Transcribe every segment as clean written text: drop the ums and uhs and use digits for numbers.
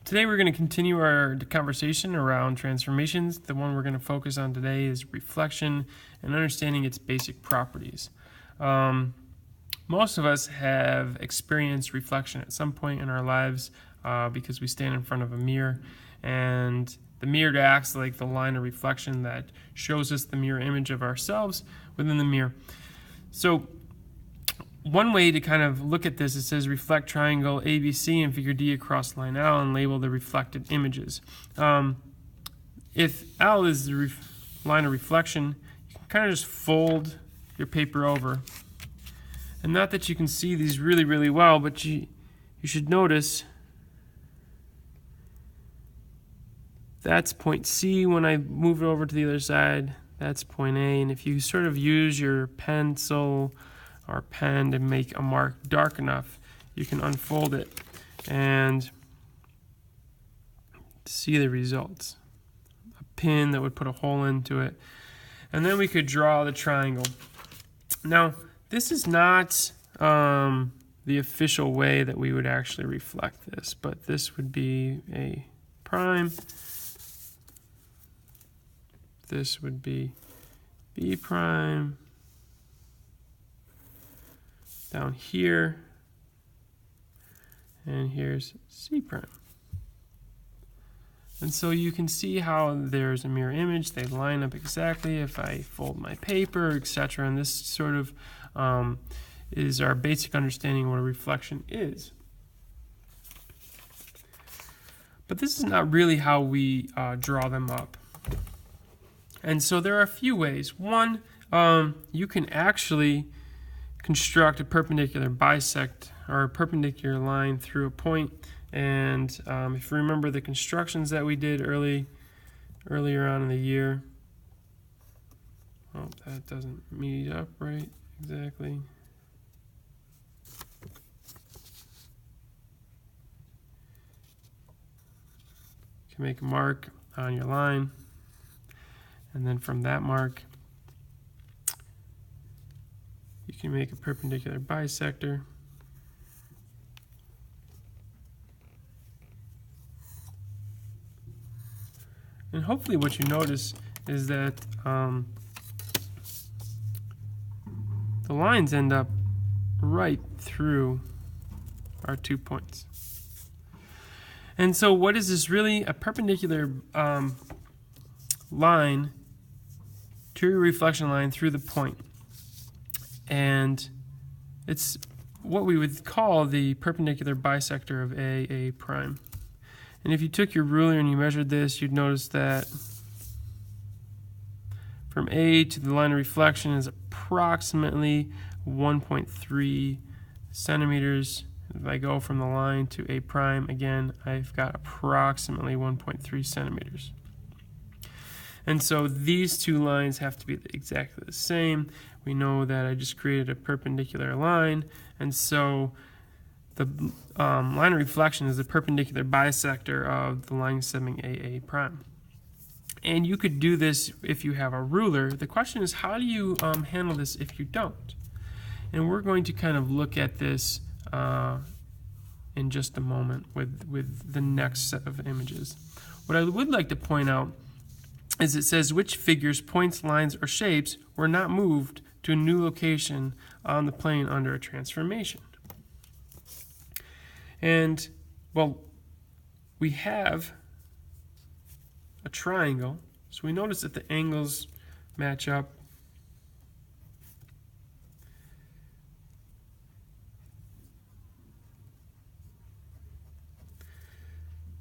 Today we're going to continue our conversation around transformations. The one we're going to focus on today is reflection and understanding its basic properties. Most of us have experienced reflection at some point in our lives because we stand in front of a mirror, and the mirror acts like the line of reflection that shows us the mirror image of ourselves within the mirror. So one way to kind of look at this, it says reflect triangle ABC and figure D across line L and label the reflected images. If L is the line of reflection, you can kind of just fold your paper over. And not that you can see these really well, but you should notice that's point C. When I move it over to the other side, that's point A. And if you sort of use your pencil or pen to make a mark dark enough, you can unfold it and see the results. A pin that would put a hole into it. And then we could draw the triangle. Now, this is not the official way that we would actually reflect this, but this would be A prime. This would be B prime. Down here, and here's C prime. And so you can see how there's a mirror image. They line up exactly if I fold my paper, etc. And this sort of is our basic understanding of what a reflection is. But this is not really how we draw them up. And so there are a few ways. One, you can actually construct a perpendicular bisect or a perpendicular line through a point. And if you remember the constructions that we did earlier on in the year, oh, that doesn't meet up right exactly. You can make a mark on your line, and then from that mark you can make a perpendicular bisector. And hopefully what you notice is that the lines end up right through our 2 points. And so what is this really? A perpendicular line to your reflection line through the point. And it's what we would call the perpendicular bisector of A prime. And if you took your ruler and you measured this, you'd notice that from A to the line of reflection is approximately 1.3 centimeters. If I go from the line to A prime, again, I've got approximately 1.3 centimeters. And so these two lines have to be exactly the same. We know that I just created a perpendicular line, and so the line of reflection is the perpendicular bisector of the line segment A prime. And you could do this if you have a ruler. The question is, how do you handle this if you don't? And we're going to kind of look at this in just a moment with the next set of images. What I would like to point out is it says which figures, points, lines, or shapes were not moved to a new location on the plane under a transformation. And, well, we have a triangle, so we notice that the angles match up.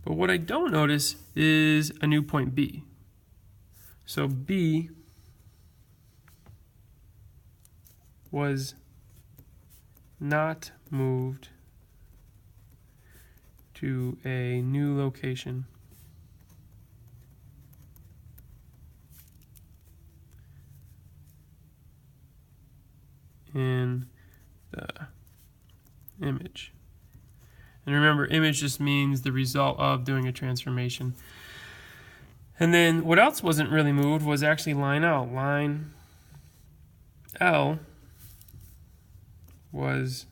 But what I don't notice is a new point B. So B was not moved to a new location in the image. And remember, image just means the result of doing a transformation. And then what else wasn't really moved was actually line L. Line L was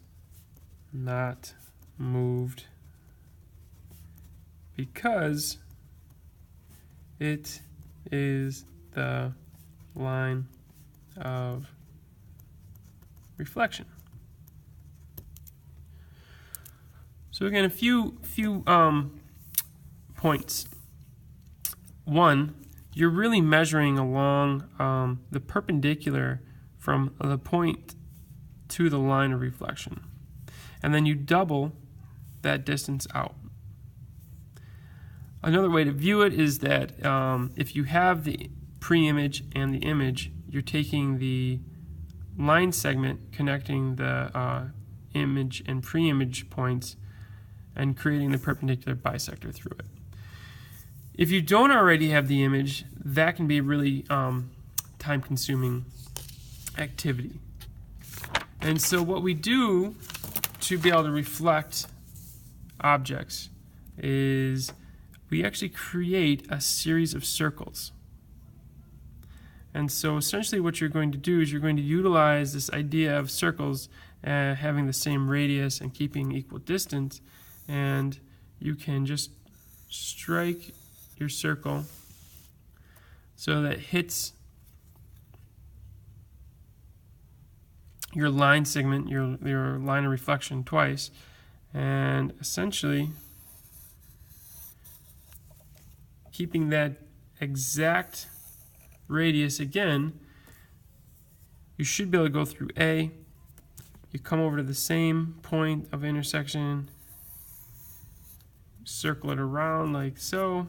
not moved because it is the line of reflection. So again, a few points. One, you're really measuring along the perpendicular from the point to the line of reflection, and then you double that distance out. Another way to view it is that if you have the pre-image and the image, you're taking the line segment connecting the image and pre-image points and creating the perpendicular bisector through it. If you don't already have the image, that can be a really time-consuming activity. And so what we do to be able to reflect objects is we actually create a series of circles. And so essentially what you're going to do is you're going to utilize this idea of circles having the same radius and keeping equal distance, and you can just strike your circle so that it hits your line segment, your line of reflection twice, and essentially keeping that exact radius again, you should be able to go through A, you come over to the same point of intersection, circle it around like so,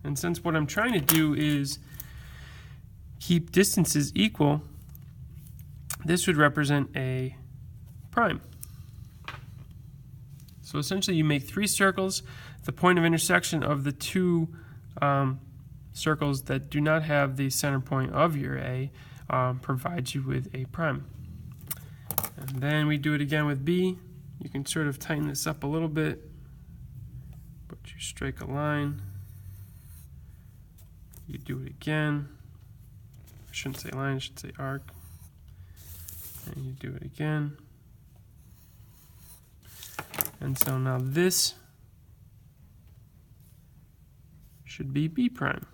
and since what I'm trying to do is keep distances equal, this would represent a prime. So essentially you make three circles. The point of intersection of the two circles that do not have the center point of your A provides you with a prime. And then we do it again with B. You can sort of tighten this up a little bit, but you strike a line. You do it again. I shouldn't say line, I should say arc. And you do it again. And so now this should be B prime.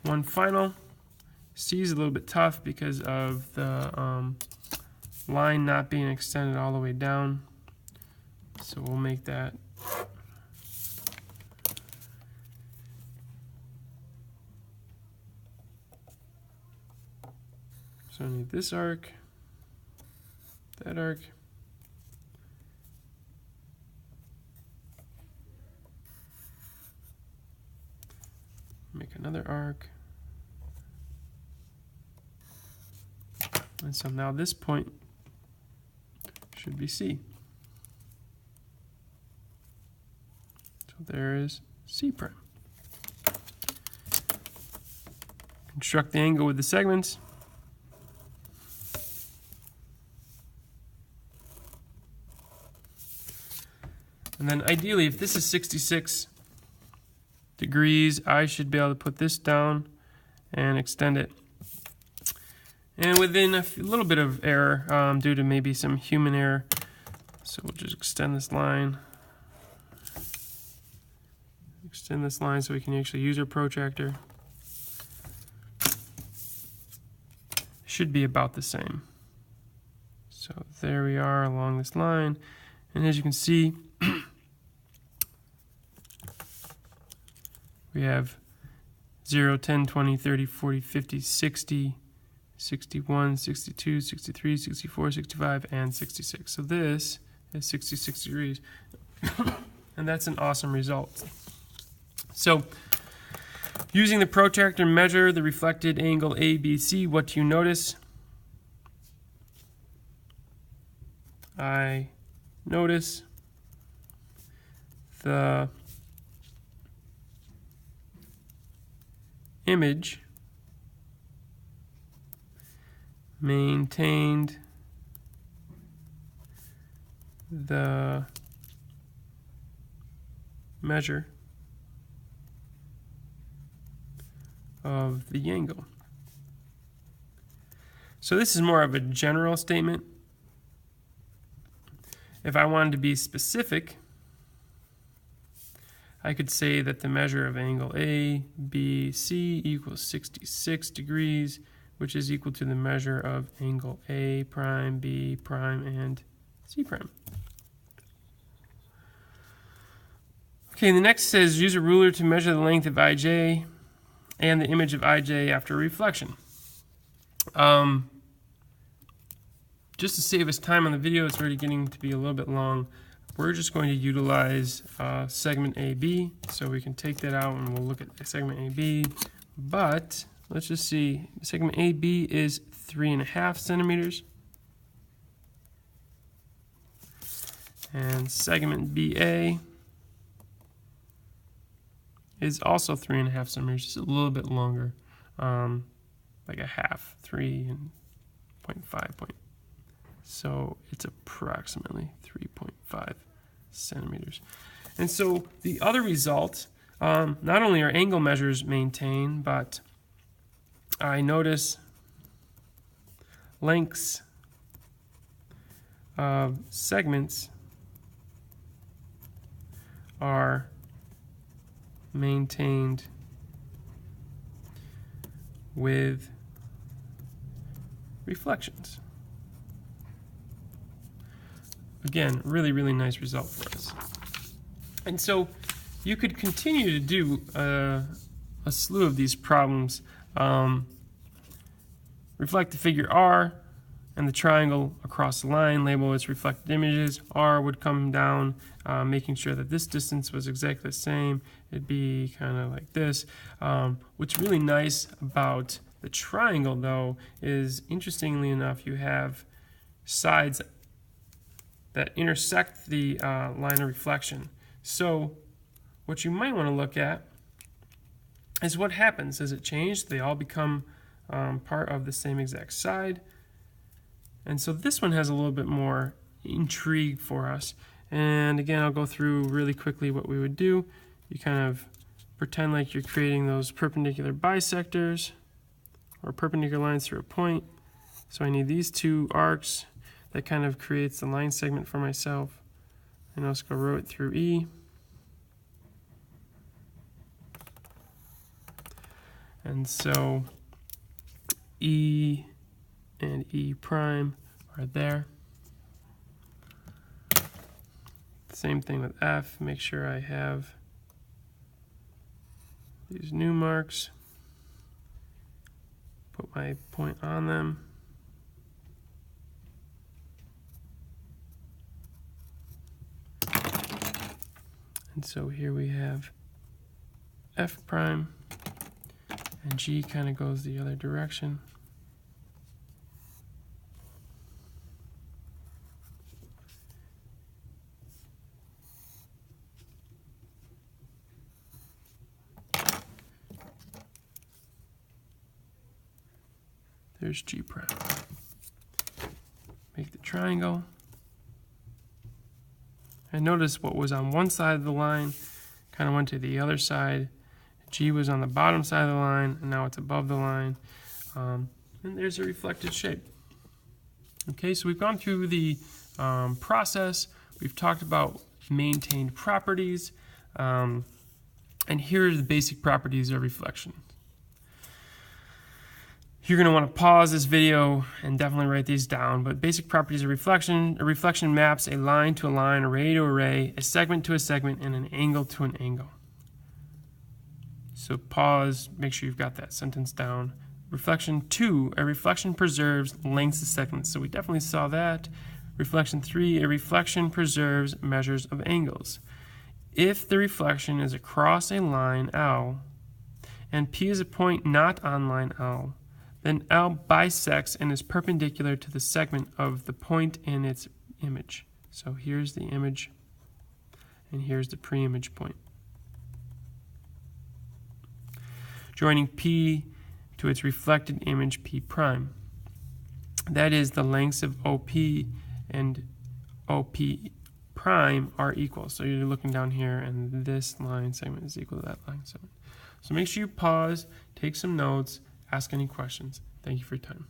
One final. C is a little bit tough because of the line not being extended all the way down. So we'll make that so I need this arc, that arc, make another arc, and so now this point should be C. So there is C prime. Construct the angle with the segments. And then ideally, if this is 66 degrees, I should be able to put this down and extend it. And within a little bit of error, due to maybe some human error, so we'll just extend this line. Extend this line so we can actually use our protractor. Should be about the same. So there we are along this line. And as you can see, we have 0, 10, 20, 30, 40, 50, 60, 61, 62, 63, 64, 65, and 66. So this is 66 degrees. And that's an awesome result. So using the protractor, measure the reflected angle ABC. What do you notice? I notice the image maintained the measure of the angle. So this is more of a general statement. if I wanted to be specific, I could say that the measure of angle ABC equals 66 degrees, which is equal to the measure of angle A prime, B prime, and C prime. Okay, the next says use a ruler to measure the length of IJ and the image of IJ after reflection. Just to save us time on the video, it's already getting to be a little bit long. We're just going to utilize segment AB, so we can take that out and we'll look at segment AB. But let's just see, segment AB is 3.5 centimeters. And segment BA is also 3.5 centimeters, just a little bit longer, like a half, 3.5 point. So it's approximately 3.5 centimeters. And so the other result, not only are angle measures maintained, but I notice lengths of segments are maintained with reflections. Again, really, really nice result for us. And so you could continue to do a slew of these problems. Reflect the figure R and the triangle across the line, label its reflected images. R would come down, making sure that this distance was exactly the same. It'd be kind of like this. What's really nice about the triangle, though, is interestingly enough, you have sides that intersect the line of reflection. So what you might want to look at is what happens. Does it change? They all become part of the same exact side. And so this one has a little bit more intrigue for us. And again, I'll go through really quickly what we would do. You kind of pretend like you're creating those perpendicular bisectors or perpendicular lines through a point. So I need these two arcs. That kind of creates the line segment for myself. And I'll just go row it through E. And so E and E prime are there. Same thing with F. Make sure I have these new marks. Put my point on them. And so here we have F prime, and G kind of goes the other direction. There's G prime. Make the triangle. And notice what was on one side of the line kind of went to the other side. G was on the bottom side of the line, and now it's above the line. And there's a reflected shape. Okay, so we've gone through the process. We've talked about maintained properties. And here are the basic properties of reflection. You're going to want to pause this video and definitely write these down. But basic properties of reflection. A reflection maps a line to a line, a ray to a ray, a segment to a segment, and an angle to an angle. So pause, make sure you've got that sentence down. Reflection 2, a reflection preserves lengths of segments. So we definitely saw that. Reflection 3, a reflection preserves measures of angles. If the reflection is across a line L, and P is a point not on line L, then L bisects and is perpendicular to the segment of the point in its image. So here's the image, and here's the pre-image point. Joining P to its reflected image P prime. That is, the lengths of OP and OP prime are equal. So you're looking down here, and this line segment is equal to that line segment. So make sure you pause, take some notes, ask any questions. Thank you for your time.